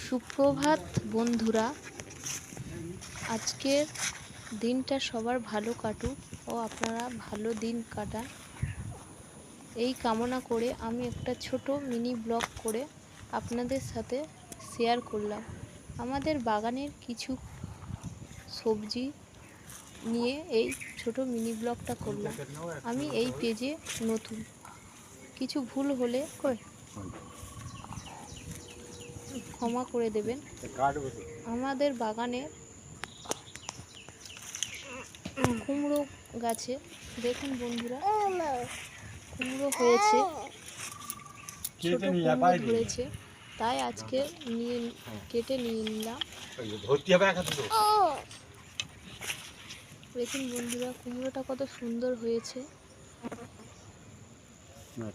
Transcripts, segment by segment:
সুপ্রভাত বন্ধুরা, আজকের দিনটা সবার ভালো কাটুক ও আপনারা ভালো দিন কাটান এই কামনা করে আমি একটা ছোট মিনি ব্লগ করে আপনাদের সাথে শেয়ার করলাম। আমাদের বাগানের কিছু সবজি নিয়ে এই ছোট মিনি ব্লগটা করলাম। আমি এই পেজে নতুন, কিছু ভুল হলে ক্ষমা করে দেবেন। আমাদের বাগানে কুমড়ো গাছে দেখুন বন্ধুরা, কুমড়ো হয়েছে, ছোট কুমড়ো ধরেছে, তাই আজকে কেটে নিয়ে নিলাম। দেখুন বন্ধুরা, কুমড়োটা কত সুন্দর হয়েছে।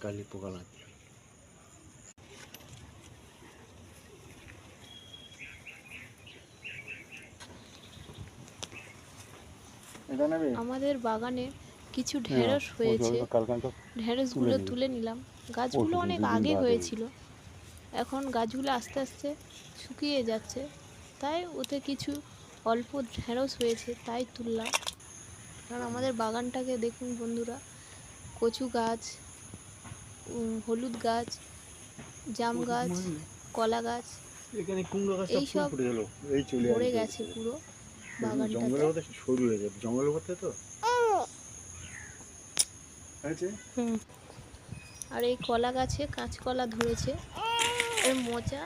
কালি পোকা লাগছে। আমাদের বাগানে কিছু ঢেঁড়স হয়েছে, ঢেঁড়সগুলো তুলে নিলাম। গাছগুলো অনেক আগে হয়েছিল, এখন গাছগুলো আস্তে আস্তে শুকিয়ে যাচ্ছে, তাই ওতে কিছু অল্প ঢেঁড়স হয়েছে তাই তুললাম। কারণ আমাদের বাগানটাকে দেখুন বন্ধুরা, কচু গাছ, হলুদ গাছ, জাম গাছ, কলা গাছ, এইসব ভরে গেছে পুরো বাগানটাতে। সরু হয়ে যাবে জঙ্গলের মধ্যে তো। আর এই কলা গাছে কাঁচকলা ধরেছে, এর মোচা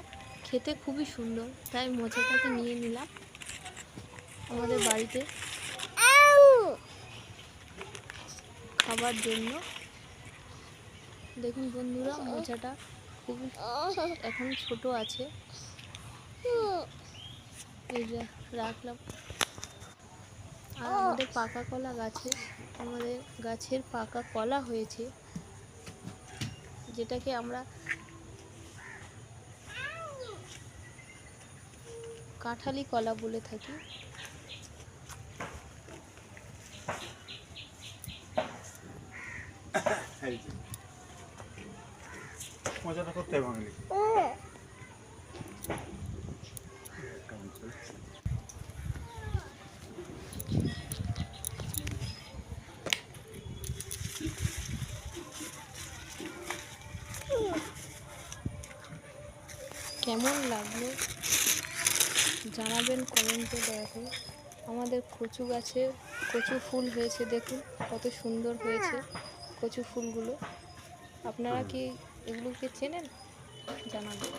খেতে খুবই সুন্দর, তাই মোচাটাকে নিয়ে নিলাম আমাদের বাড়িতে খাবার জন্য। দেখুন বন্ধুরা, মোচাটা খুবই এখন ছোট আছে, এই যে রাখলাম। আর আমাদের পাকা কলা গাছে, আমাদের গাছের পাকা কলা হয়েছে, যেটাকে আমরা কাঁঠালি কলা বলে থাকি। মজাটা করতে হবে বাঙালি। কেমন লাগলো জানাবেন কমেন্টে। দেখো আমাদের কচু গাছে কচু ফুল হয়েছে, দেখুন কত সুন্দর হয়েছে কচু ফুলগুলো। আপনারা কি এগুলোকে চেনেন? জানাবেন।